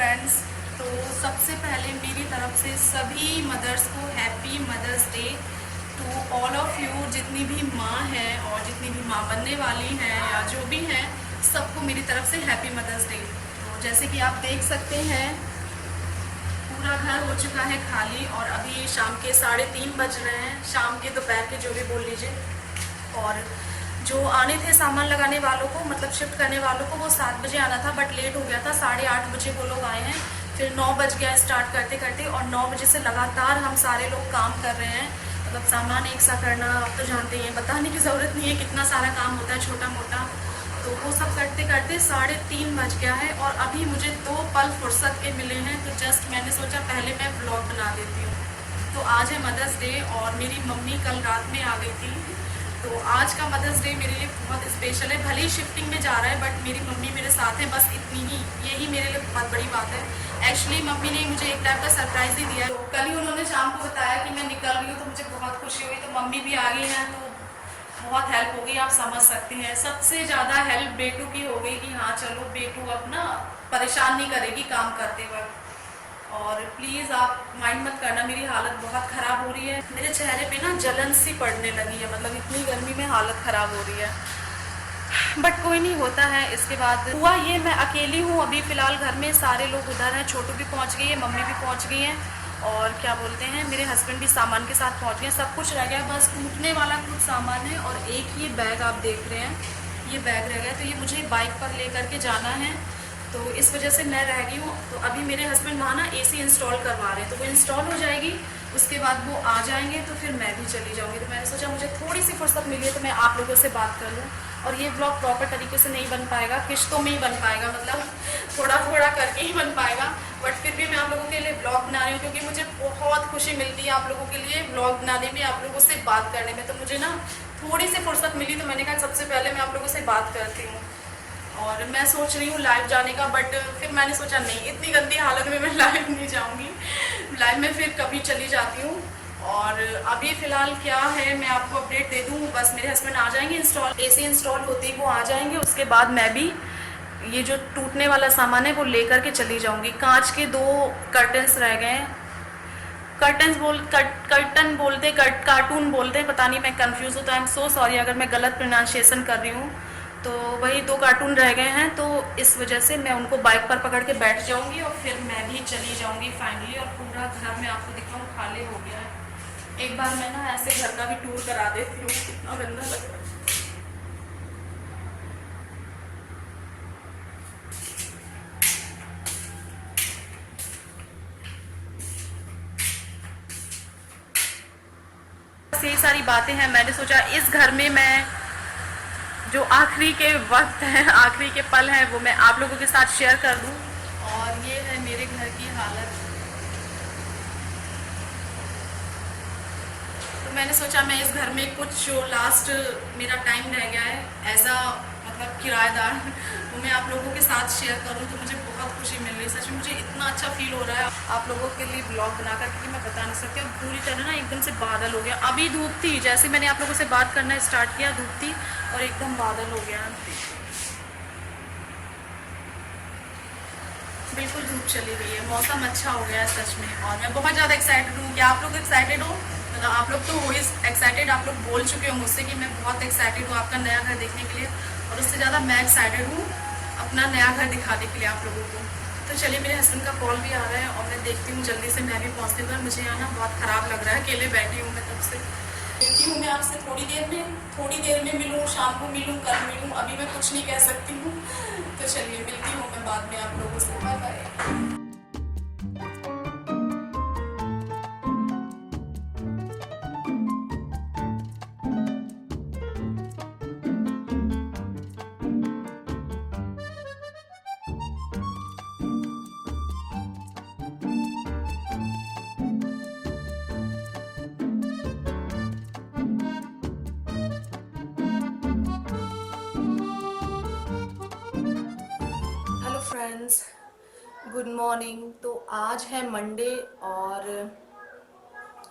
Friends. तो सबसे पहले मेरी तरफ से सभी मदर्स को happy Mother's Day to all of you. जितनी भी माँ हैं और जितनी भी माँ बनने वाली हैं या जो भी हैं, सबको मेरी तरफ से हैप्पी मदर्स डे। तो जैसे कि आप देख सकते हैं, पूरा घर हो चुका है खाली और अभी शाम के 3:30 बज रहे हैं, शाम के दोपहर के जो भी बोल लीजिए। और जो आने थे सामान लगाने वालों को, मतलब शिफ्ट करने वालों को, वो 7 बजे आना था बट लेट हो गया था। 8:30 बजे वो लोग आए हैं, फिर 9 बज गया स्टार्ट करते करते, और 9 बजे से लगातार हम सारे लोग काम कर रहे हैं। मतलब सामान एक सा करना, आप तो जानते ही हैं, बताने की ज़रूरत नहीं है कितना सारा काम होता है छोटा मोटा। तो वो सब करते करते 3:30 बज गया है और अभी मुझे 2 पल फुर्सत के मिले हैं। तो जस्ट मैंने सोचा पहले मैं ब्लॉग बना देती हूँ। तो आज है मदर्स डे और मेरी मम्मी कल रात में आ गई थी। तो आज का मदर्स डे मेरे लिए बहुत स्पेशल है। भले ही शिफ्टिंग में जा रहा है बट मेरी मम्मी मेरे साथ है, बस इतनी ही, यही मेरे लिए बहुत बड़ी बात है। एक्चुअली मम्मी ने मुझे एक टाइप का सरप्राइज़ ही दिया। तो कल ही उन्होंने शाम को बताया कि मैं निकल रही हूँ, तो मुझे बहुत खुशी हुई। तो मम्मी भी आ गई हैं, तो बहुत हेल्प हो गई, आप समझ सकते हैं। सबसे ज़्यादा हेल्प बेटू की हो गई कि हाँ चलो बेटू अपना परेशान नहीं करेगी काम करते वक्त। और प्लीज़ आप माइंड मत करना, मेरी हालत बहुत ख़राब हो रही है। मेरे चेहरे पे ना जलन सी पड़ने लगी है, मतलब इतनी गर्मी में हालत ख़राब हो रही है। बट कोई नहीं, होता है। इसके बाद हुआ ये, मैं अकेली हूँ अभी फ़िलहाल घर में, सारे लोग उधर हैं, छोटू भी पहुँच गई है, मम्मी भी पहुँच गई हैं, और क्या बोलते हैं, मेरे हस्बैंड भी सामान के साथ पहुँच गए। सब कुछ रह गया, बस टूटने वाला कुछ सामान है। और एक ये बैग आप देख रहे हैं, ये बैग रह गया, तो ये मुझे बाइक पर ले करके जाना है, तो इस वजह से मैं रह गई हूँ। तो अभी मेरे हस्बैंड वहाँ ना एसी इंस्टॉल करवा रहे हैं, तो वो इंस्टॉल हो जाएगी, उसके बाद वो आ जाएंगे तो फिर मैं भी चली जाऊँगी। तो मैंने सोचा मुझे थोड़ी सी फुर्सत मिली है तो मैं आप लोगों से बात कर लूँ। और ये ब्लॉग प्रॉपर तरीके से नहीं बन पाएगा, किश्तों में ही बन पाएगा, मतलब थोड़ा थोड़ा करके ही बन पाएगा। बट फिर भी मैं आप लोगों के लिए ब्लॉग बना रही हूँ क्योंकि मुझे बहुत खुशी मिलती है आप लोगों के लिए ब्लॉग बनाने में, आप लोगों से बात करने में। तो मुझे ना थोड़ी सी फुर्सत मिली, तो मैंने कहा सबसे पहले मैं आप लोगों से बात करती हूँ। और मैं सोच रही हूँ लाइव जाने का, बट फिर मैंने सोचा नहीं, इतनी गंदी हालत में मैं लाइव नहीं जाऊँगी। लाइव में फिर कभी चली जाती हूँ। और अभी फ़िलहाल क्या है मैं आपको अपडेट दे दूँ, बस मेरे हस्बैंड आ जाएंगे, एसी इंस्टॉल होती ही वो आ जाएंगे, उसके बाद मैं भी ये जो टूटने वाला सामान है वो लेकर के चली जाऊँगी। कांच के 2 कर्टन्स रह गए हैं, कर्टन बोलते, कार्टून बोलते हैं, पता नहीं, मैं कंफ्यूज हूँ। तो आई एम सो सॉरी अगर मैं गलत प्रोनाउंसिएशन कर रही हूँ। तो वही 2 कार्टून रह गए हैं, तो इस वजह से मैं उनको बाइक पर पकड़ के बैठ जाऊँगी और फिर मैं भी चली जाऊँगी फाइनली। और पूरा घर में आपको दिखाऊँ खाली हो गया है। एक बार मैं ना ऐसे घर का भी टूर करा देती हूँ, कितना गंदा लग रहा है। बस यही सारी बातें हैं। मैंने सोचा इस घर में मैं जो आखिरी के वक्त हैं, आखिरी के पल हैं, वो मैं आप लोगों के साथ शेयर कर दूं। और ये है मेरे घर की हालत। तो मैंने सोचा मैं इस घर में कुछ जो लास्ट मेरा टाइम रह गया है एज अ मतलब किराएदार, वो मैं आप लोगों के साथ शेयर करूं। तो मुझे बहुत खुशी मिल रही है, सच में मुझे इतना अच्छा फील हो रहा है आप लोगों के लिए ब्लॉग बनाकर, क्योंकि मैं बता नहीं सकती। अब पूरी तरह ना एकदम से बादल हो गया, अभी धूप थी, जैसे मैंने आप लोगों से बात करना स्टार्ट किया धूप थी और एकदम बादल हो गया, बिल्कुल धूप चली गई है, मौसम अच्छा हो गया है सच में। और मैं बहुत ज़्यादा एक्साइटेड हूँ। क्या आप लोग एक्साइटेड हो? मतलब आप लोग तो हो ही एक्साइटेड, आप लोग बोल चुके हो मुझसे कि मैं बहुत एक्साइटेड हूँ आपका नया घर देखने के लिए, और उससे ज़्यादा मैं एक्साइटेड हूँ अपना नया घर दिखाने के लिए आप लोगों को। तो चलिए, मेरे हस्बैंड का कॉल भी आ रहा है और मैं देखती हूँ जल्दी से मैं भी पहुँचती हूँ। मुझे यहाँ ना बहुत ख़राब लग रहा है, अकेले बैठी हूँ मैं तब से। मिलती हूँ मैं आपसे थोड़ी देर में मिलूँ, शाम को मिलूँ, कल मिलूँ, अभी मैं कुछ नहीं कह सकती हूँ। तो चलिए मिलती हूँ मैं बाद में आप लोगों से। Bye bye. Hello friends, good morning. तो आज है मंडे और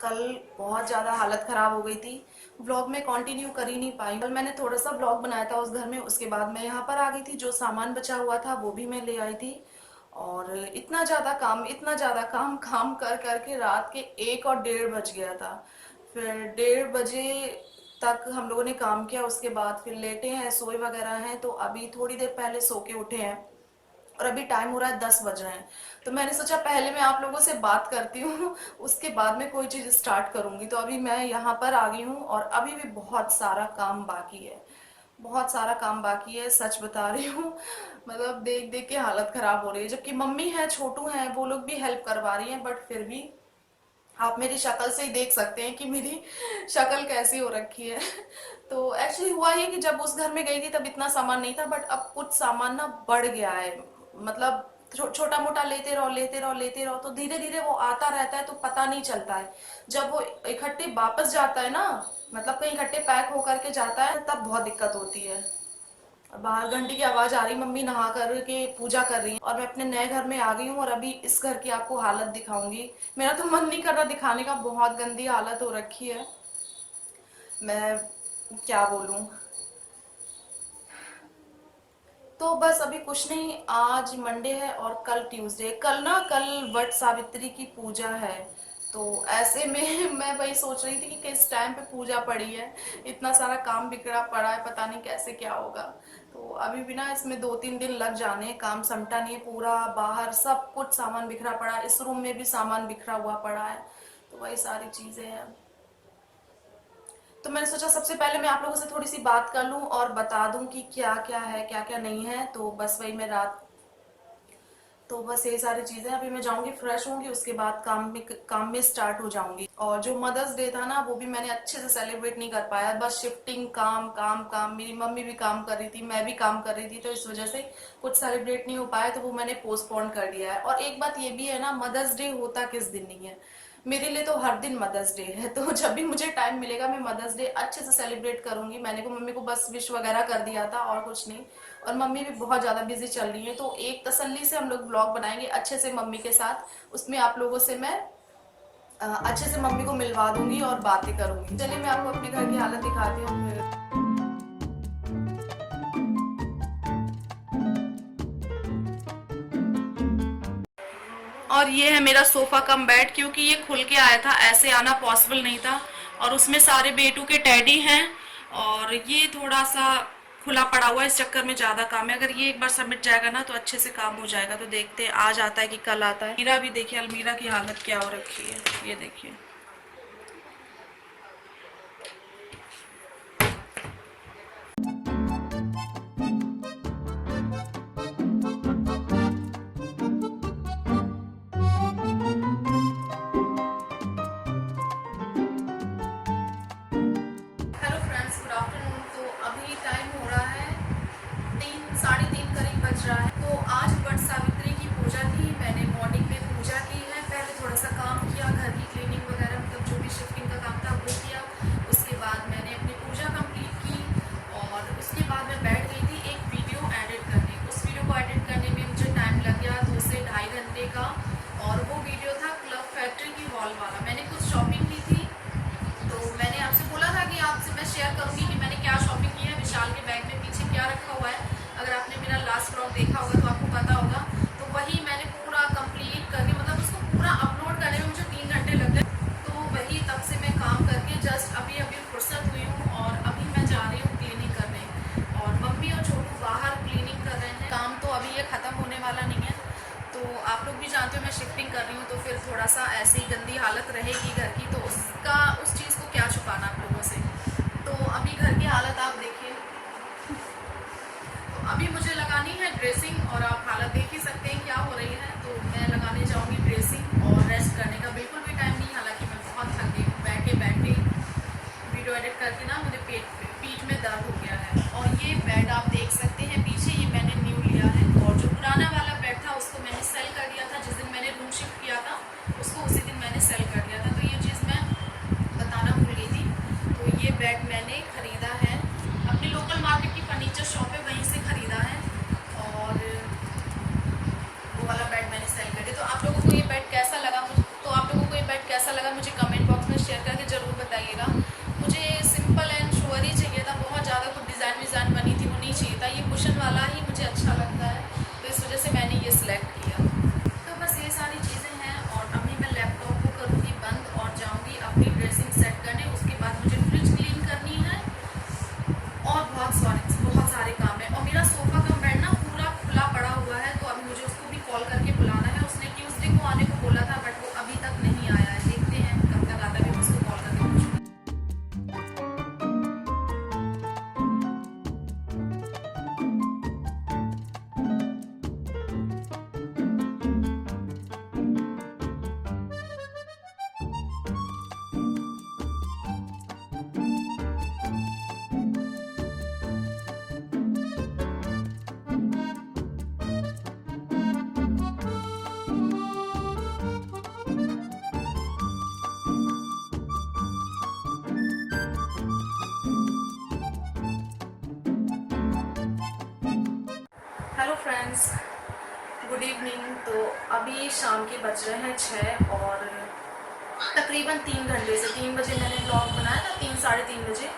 कल बहुत ज़्यादा हालत ख़राब हो गई थी, व्लॉग में कंटिन्यू कर ही नहीं पाई। कल मैंने थोड़ा सा व्लॉग बनाया था उस घर में, उसके बाद मैं यहाँ पर आ गई थी, जो सामान बचा हुआ था वो भी मैं ले आई थी। और इतना ज़्यादा काम काम कर कर के रात के 1 और 1:30 बज गया था। फिर 1:30 बजे तक हम लोगों ने काम किया, उसके बाद फिर लेटे हैं, सोए वगैरह हैं, तो अभी थोड़ी देर पहले सो के उठे हैं और अभी टाइम हो रहा है 10 बज रहे हैं। तो मैंने सोचा पहले मैं आप लोगों से बात करती हूँ उसके बाद में कोई चीज़ स्टार्ट करूँगी। तो अभी मैं यहाँ पर आ गई हूँ और अभी भी बहुत सारा काम बाकी है, बहुत सारा काम बाकी है, सच बता रही हूँ। मतलब देख देख के हालत खराब हो रही है, जबकि मम्मी है, छोटू है, वो लोग भी हेल्प करवा रही हैं, बट फिर भी आप मेरी शक्ल से ही देख सकते हैं कि मेरी शक्ल कैसी हो रखी है। तो एक्चुअली हुआ ये कि जब उस घर में गई थी तब इतना सामान नहीं था, बट अब कुछ सामान ना बढ़ गया है। मतलब छोटा मोटा लेते रहो लेते रहो लेते रहो, तो धीरे धीरे वो आता रहता है, तो पता नहीं चलता है। जब वो इकट्ठे वापस जाता है ना, मतलब कहीं इकट्ठे पैक होकर के जाता है, तब बहुत दिक्कत होती है। और बाहर घंटी की आवाज आ रही, मम्मी नहा कर के पूजा कर रही है और मैं अपने नए घर में आ गई हूँ। और अभी इस घर की आपको हालत दिखाऊंगी। मेरा तो मन नहीं कर रहा दिखाने का, बहुत गंदी हालत हो रखी है, मैं क्या बोलूं। तो बस अभी कुछ नहीं, आज मंडे है और कल ट्यूसडे, कल वट सावित्री की पूजा है। तो ऐसे में मैं वही सोच रही थी कि किस टाइम पे पूजा पड़ी है, इतना सारा काम बिखरा पड़ा है, पता नहीं कैसे क्या होगा। तो अभी भी ना इसमें 2-3 दिन लग जाने हैं, काम समटा नहीं है पूरा, बाहर सब कुछ सामान बिखरा पड़ा है, इस रूम में भी सामान बिखरा हुआ पड़ा है। तो वही सारी चीजें हैं। तो मैंने सोचा सबसे पहले मैं आप लोगों से थोड़ी सी बात कर लूं और बता दूं कि क्या क्या है क्या क्या नहीं है। तो बस वही मैं रात, तो बस ये सारी चीजें, अभी मैं जाऊंगी फ्रेश होंगी, उसके बाद काम में स्टार्ट हो जाऊंगी। और जो मदर्स डे था ना, वो भी मैंने अच्छे से सेलिब्रेट नहीं कर पाया, बस शिफ्टिंग, काम काम काम, मेरी मम्मी भी काम कर रही थी, मैं भी काम कर रही थी, तो इस वजह से कुछ सेलिब्रेट नहीं हो पाया, तो वो मैंने पोस्टपोन कर दिया है। और एक बात ये भी है ना, मदर्स डे होता किस दिन नहीं है, मेरे लिए तो हर दिन मदर्स डे है। तो जब भी मुझे टाइम मिलेगा मैं मदर्स डे अच्छे से सेलिब्रेट करूंगी। मैंने को मम्मी को बस विश वगैरह कर दिया था और कुछ नहीं। और मम्मी भी बहुत ज़्यादा बिजी चल रही है, तो एक तसल्ली से हम लोग ब्लॉग बनाएंगे अच्छे से मम्मी के साथ, उसमें आप लोगों से मैं अच्छे से मम्मी को मिलवा दूंगी और बातें करूंगी। चलिए मैं आपको अपने घर की हालत दिखाती हूँ। और ये है मेरा सोफा कम बेड, क्योंकि ये खुल के आया था, ऐसे आना पॉसिबल नहीं था। और उसमें सारे बेटू के टैडी हैं और ये थोड़ा सा खुला पड़ा हुआ है, इस चक्कर में ज़्यादा काम है। अगर ये एक बार सबमिट जाएगा ना तो अच्छे से काम हो जाएगा। तो देखते हैं आज आता है कि कल आता है। अलमीरा भी देखिए, अलमीरा की हालत क्या हो रखी है, ये देखिए। Hello friends, good afternoon. तो अभी टाइम हो रहा है 3, 3:30 करीब बज रहा है। तो आज वट सावित्री की पूजा थी, मैंने मॉर्निंग में पूजा की है। पहले थोड़ा सा काम किया, घर की क्लीनिंग वगैरह, मतलब जो भी शिफ्टिंग का काम था वो किया। उसके बाद मैंने अपनी पूजा कंप्लीट की और उसके बाद मैं बैठ गई थी एक वीडियो एडिट करने। उस वीडियो को एडिट करने में मुझे टाइम लग गया 2 से ढाई घंटे का। और वो वीडियो था क्लब फैक्ट्री की वॉल वाला। मैंने कुछ शॉपिंग की थी, तो मैंने आपसे बोला था कि आपसे मैं शेयर करूंगी कि मैंने क्या शॉपिंग की है। विशाल के बैग में पीछे क्या रखा हुआ है, अगर आपने मेरा लास्ट व्लॉग देखा होगा तो आपको पता होगा। तो वही मैंने पूरा कंप्लीट करके, मतलब उसको पूरा अपलोड करने में मुझे 3 घंटे लग गए। तो वही तब से मैं काम करके जस्ट अभी अभी फुर्सत हुई हूँ और अभी मैं जा रही हूँ क्लीनिंग करने। और मम्मी और छोटू बाहर क्लीनिंग कर रहे हैं। काम तो अभी ये ख़त्म होने वाला नहीं है। तो आप लोग भी जानते हो मैं शिफ्टिंग कर रही हूँ, तो फिर थोड़ा सा ऐसी गंदी हालत रहेगी घर की, तो उस चीज़ को क्या छुपाना आप लोगों से। तो अभी घर की हालत आप देखिए। तो अभी मुझे लगानी है ड्रेसिंग और आप हालत देख ही सकते हैं क्या हो रही है। तो मैं लगाने जाऊँगी ड्रेसिंग और रेस्ट करने का बिल्कुल भी टाइम नहीं, हालांकि मैं बहुत थक गई हूँ। बैठे बैठे वीडियो एडिट करके ना मुझे पीठ में दर्द हो गया है। और ये बेड आप देख सकते हैं पीछे, ये मैंने न्यू लिया है। और जो पुराना वाला बेड था उसको मैंने सेल कर दिया था, जिस दिन मैंने रूम शिफ्ट किया था उसको उसी दिन मैंने सेल कर दिया था। तो ये चीज़ मैं बताना भूल गई थी। तो ये बेड मैंने ख़रीदा है अपनी लोकल मार्केट की फर्नीचर शॉप है, वहीं से ख़रीदा है। और वो वाला बेड मैंने सेल कर दिया। तो आप लोगों को ये बेड कैसा लगा, मुझे कमेंट बॉक्स में शेयर करके ज़रूर बताइएगा। मुझे सिंपल एंड शोअर ही चाहिए था, बहुत ज़्यादा कुछ डिज़ाइन बनी थी वो नहीं चाहिए था। ये कुशन वाला ही मुझे अच्छा लगता है, तो इस वजह से मैंने ये सिलेक्ट किया। Friends, good evening. तो अभी शाम के बज रहे हैं 6 और तकरीबन 3 घंटे से 3 बजे मैंने ब्लॉग बनाया था, 3 साढ़े 3 बजे।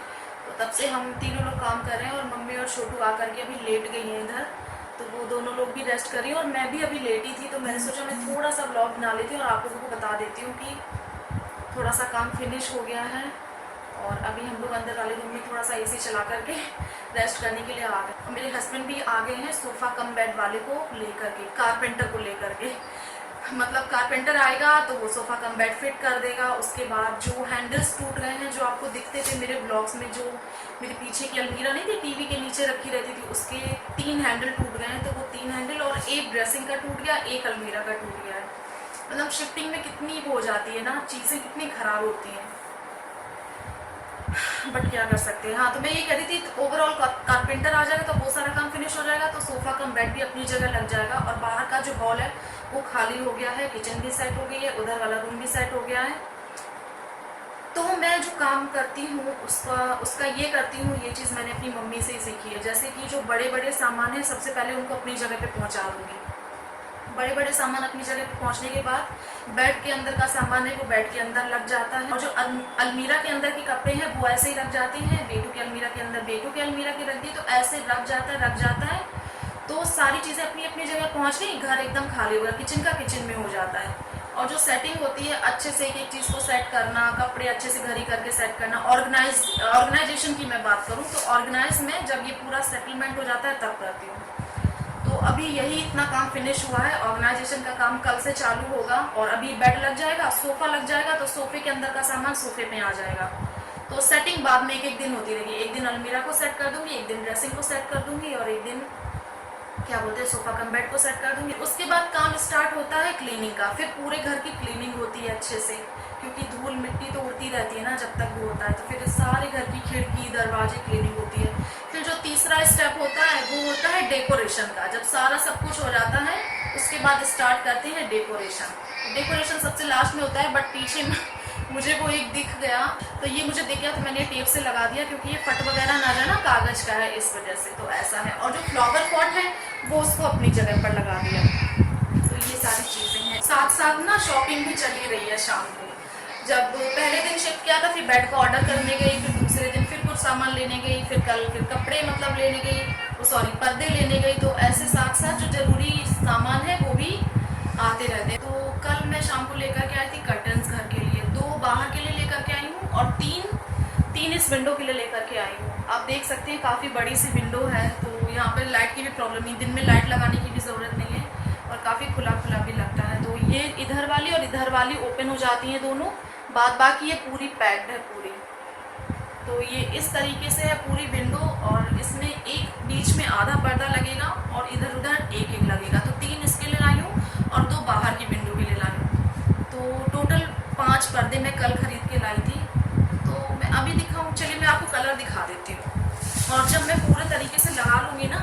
तो तब से हम तीनों लोग काम कर रहे हैं और मम्मी और छोटू आकर के अभी लेट गई हैं इधर। तो वो दोनों लोग भी रेस्ट कर रही हैं और मैं भी अभी लेटी थी। तो मैंने सोचा मैं थोड़ा सा ब्लॉग बना लेती हूँ और आप लोगों को बता देती हूँ कि थोड़ा सा काम फिनिश हो गया है। और अभी हम लोग अंदर वाले रूम में थोड़ा सा एसी चला करके रेस्ट करने के लिए आ गए। और मेरे हस्बैंड भी आ गए हैं सोफ़ा कम बेड वाले को लेकर के, कारपेंटर को लेकर के। मतलब कारपेंटर आएगा तो वो सोफ़ा कम बेड फिट कर देगा। उसके बाद जो हैंडल्स टूट गए हैं, जो आपको दिखते थे मेरे ब्लॉग्स में, जो मेरे पीछे की अलमीरा नहीं थी टीवी के नीचे रखी रहती थी, उसके 3 हैंडल टूट गए हैं। तो वो 3 हैंडल और एक ड्रेसिंग का टूट गया, एक अलमीरा का टूट गया है। मतलब शिफ्टिंग में कितनी वो हो जाती है ना, चीज़ें कितनी ख़राब होती हैं, बट क्या कर सकते हैं। हाँ, तो मैं ये कह रही थी ओवरऑल कारपेंटर आ जाएगा तो वो सारा काम फिनिश हो जाएगा, तो सोफ़ा कम बेड भी अपनी जगह लग जाएगा। और बाहर का जो हॉल है वो खाली हो गया है, किचन भी सेट हो गई है, उधर वाला रूम भी सेट हो गया है। तो मैं जो काम करती हूँ उसका ये करती हूँ, ये चीज़ मैंने अपनी मम्मी से ही सीखी है। जैसे कि जो बड़े बड़े सामान हैं सबसे पहले उनको अपनी जगह पे पहुँचा दूँगी। बड़े बड़े सामान अपनी जगह पे पहुंचने के बाद बेड के अंदर का सामान है वो बेड के अंदर लग जाता है। और जो अलमीरा के अंदर के कपड़े हैं वो ऐसे ही रख जाते हैं, बेटू के अलमीरा के अंदर बेटू के अलमीरा के रख दी, तो ऐसे रख जाता है। तो सारी चीज़ें अपनी अपनी जगह पहुंच गई, घर एकदम खाली हो गया, किचन का किचन में हो जाता है। और जो सेटिंग होती है अच्छे से एक एक चीज़ को सेट करना, कपड़े अच्छे से घड़ी करके सेट करना, ऑर्गेनाइजेशन की मैं बात करूँ तो ऑर्गेनाइज में जब ये पूरा सेटलमेंट हो जाता है तब करती हूँ। तो अभी यही इतना काम फिनिश हुआ है। ऑर्गेनाइजेशन का काम कल से चालू होगा और अभी बेड लग जाएगा, सोफ़ा लग जाएगा, तो सोफ़े के अंदर का सामान सोफ़े पे आ जाएगा। तो सेटिंग बाद में एक एक दिन होती रहेगी। एक दिन अलमीरा को सेट कर दूंगी, एक दिन ड्रेसिंग को सेट कर दूंगी और एक दिन क्या बोलते हैं सोफ़ा कम बेड को सेट कर दूंगी। उसके बाद काम स्टार्ट होता है क्लीनिंग का। फिर पूरे घर की क्लीनिंग होती है अच्छे से, क्योंकि धूल मिट्टी तो उड़ती रहती है ना जब तक वो होता है। तो फिर सारे घर की खिड़की दरवाजे क्लीनिंग होती है। फिर जो तीसरा स्टेप होता है वो होता है डेकोरेशन का। जब सारा सब कुछ हो जाता है उसके बाद स्टार्ट करते हैं डेकोरेशन। डेकोरेशन सबसे लास्ट में होता है, बट पीछे में मुझे वो एक दिख गया, तो ये मुझे दिख गया तो मैंने टेप से लगा दिया, क्योंकि ये फट वगैरह ना जाए ना, कागज़ का है इस वजह से। तो ऐसा है। और जो फ्लावर पॉट है वो उसको अपनी जगह पर लगा दिया। तो ये सारी चीज़ें हैं। साथ साथ ना शॉपिंग भी चली रही है शाम को। जब पहले दिन शिफ्ट किया था, फिर बेड का ऑर्डर करने गई, फिर दूसरे दिन फिर कुछ सामान लेने गई, फिर कल फिर कपड़े मतलब लेने गई, पर्दे लेने गई। तो ऐसे साथ साथ जो ज़रूरी सामान है वो भी आते रहते हैं। तो कल मैं शाम को लेकर के आई थी कर्टन्स घर के लिए, 2 बाहर के लिए लेकर के आई हूँ और 3 इस विंडो के लिए लेकर के आई हूँ। आप देख सकते हैं काफ़ी बड़ी सी विंडो है, तो यहाँ पर लाइट की भी प्रॉब्लम नहीं, दिन में लाइट लगाने की भी ज़रूरत नहीं है और काफ़ी खुला खुला भी लगता है। तो ये इधर वाली और इधर वाली ओपन हो जाती हैं दोनों, बाद बाकी ये पूरी पैक्ड है पूरी। तो ये इस तरीके से है पूरी विंडो, और इसमें एक बीच में आधा पर्दा लगेगा और इधर उधर एक एक लगेगा। तो 3 इसके लिए लाई हूँ और 2 बाहर की विंडो के लिए लाई हूँ। तो टोटल 5 पर्दे मैं कल खरीद के लाई थी। तो मैं अभी दिखाऊँ, चलिए मैं आपको कलर दिखा देती हूँ। और जब मैं पूरे तरीके से लगा लूँगी ना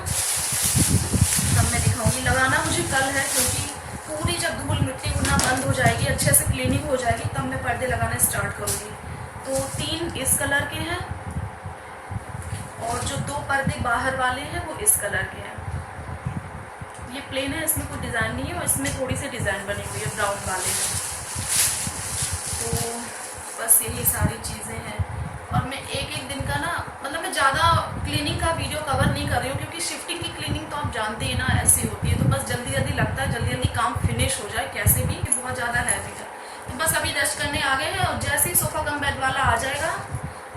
तब मैं दिखाऊँगी। लगाना मुझे कल है, क्योंकि पूरी जब धूल मिट्टी उड़ना बंद हो जाएगी, अच्छे से क्लीनिंग हो जाएगी, तब मैं पर्दे लगाना स्टार्ट करूँगी। तो 3 इस कलर के हैं और जो 2 पर्दे बाहर वाले हैं वो इस कलर के हैं। ये प्लेन है, इसमें कोई डिज़ाइन नहीं है और इसमें थोड़ी सी डिज़ाइन बनी हुई है ब्राउन वाले में। तो बस यही सारी चीज़ें हैं। और मैं एक एक दिन का ना, मतलब मैं ज़्यादा क्लीनिंग का वीडियो कवर नहीं कर रही हूँ, क्योंकि शिफ्टिंग की क्लीनिंग तो आप जानते हैं ना ऐसी होती है। तो बस जल्दी जल्दी लगता है जल्दी जल्दी काम फिनिश हो जाए कैसे भी, बहुत ज़्यादा हैवी है। तो बस अभी रेस्ट करने आ गए हैं और जैसे ही सोफ़ा कम बेड वाला आ जाएगा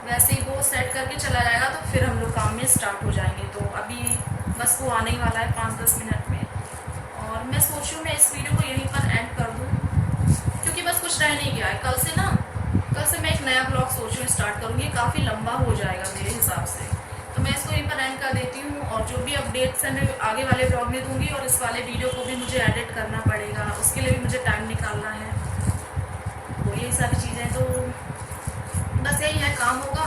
वैसे ही वो सेट करके चला जाएगा, तो फिर हम लोग काम में स्टार्ट हो जाएंगे। तो अभी बस वो आने ही वाला है 5-10 मिनट में। और मैं सोच रही हूँ मैं इस वीडियो को यहीं पर एंड कर दूँ, क्योंकि बस कुछ रह नहीं गया है। कल से मैं एक नया ब्लॉग सोच रही हूँ स्टार्ट करूँगी, काफ़ी लंबा हो जाएगा मेरे हिसाब से। तो मैं इसको यहीं पर एंड कर देती हूँ और जो भी अपडेट्स हैं मैं आगे वाले ब्लॉग में दूँगी। और इस वाले वीडियो को भी मुझे एडिट करना पड़ेगा, उसके लिए भी मुझे टाइम निकालना है। तो यही सारी चीज़ें, तो बस यही है, काम होगा।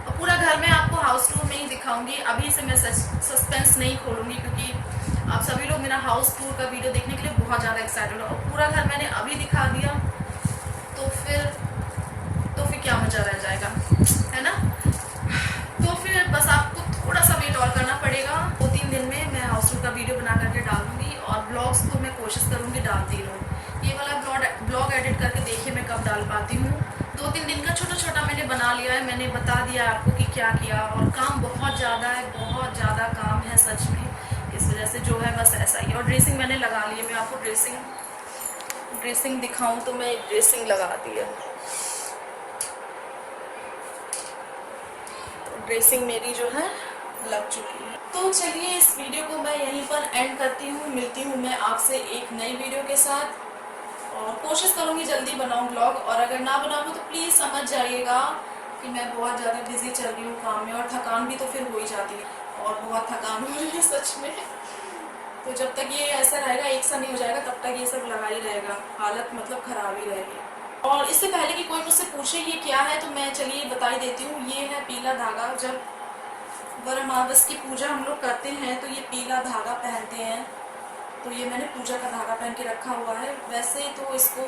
और पूरा घर में आपको हाउस टूर में ही दिखाऊंगी। अभी से मैं सस्पेंस नहीं खोलूँगी, क्योंकि आप सभी लोग मेरा हाउस टूर का वीडियो देखने के लिए बहुत ज़्यादा एक्साइटेड हो। और पूरा घर मैंने अभी दिखा दिया तो फिर क्या मज़ा रह जाएगा, है ना। तो फिर बस आपको थोड़ा सा वेट और करना पड़ेगा। 2-3 दिन में मैं हाउस टूर का वीडियो बना करके डाल दूँगी, और ब्लॉग्स तो मैं कोशिश करूँगी डालती रहूँ। ये वाला ब्लॉग एडिट करके देखिए मैं कब डाल पाती हूँ। 2-3 दिन का छोटा छोटा मैंने बना लिया है, मैंने बता दिया आपको कि क्या किया, और काम बहुत ज़्यादा है, बहुत ज़्यादा काम है सच में। इस वजह से जो है बस ऐसा ही। और ड्रेसिंग मैंने लगा ली है, मैं आपको ड्रेसिंग दिखाऊं तो मैं ड्रेसिंग लगा दी है। तो ड्रेसिंग मेरी जो है लग चुकी है। तो चलिए इस वीडियो को मैं यहीं पर एंड करती हूँ। मिलती हूँ मैं आपसे एक नई वीडियो के साथ, और कोशिश करूँगी जल्दी बनाऊँ ब्लॉग, और अगर ना बनाऊँ तो प्लीज़ समझ जाइएगा कि मैं बहुत ज़्यादा बिजी चल रही हूँ काम में, और थकान भी तो फिर हो ही जाती है, और बहुत थकान हो रही है सच में। तो जब तक ये ऐसा रहेगा, एक सा नहीं हो जाएगा, तब तक ये सब लगा ही रहेगा, हालत मतलब ख़राब ही रहेगी। और इससे पहले कि कोई मुझसे पूछे ये क्या है, तो मैं चलिए बता ही देती हूँ। ये है पीला धागा। जब वरमावस की पूजा हम लोग करते हैं तो ये पीला धागा पहनते हैं। तो ये मैंने पूजा का धागा पहन के रखा हुआ है। वैसे तो इसको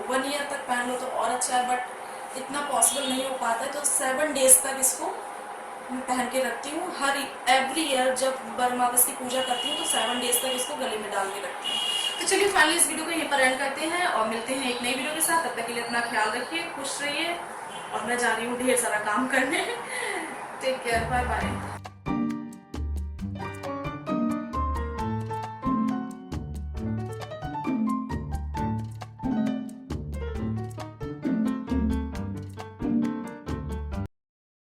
1 ईयर तक पहन लो तो और अच्छा है, बट इतना पॉसिबल नहीं हो पाता है, तो 7 डेज़ तक इसको मैं पहन के रखती हूँ। एवरी ईयर जब वरमावस की पूजा करती हूँ तो 7 डेज़ तक इसको गले में डाल के रखती हूँ। तो चलिए फाइनली इस वीडियो को यहीं पर एंड करते हैं, और मिलते हैं एक नई वीडियो के साथ। तब तक के लिए अपना ख्याल रखिए, खुश रहिए, और मैं जा रही हूँ ढेर सारा काम करने। Take care, bye bye.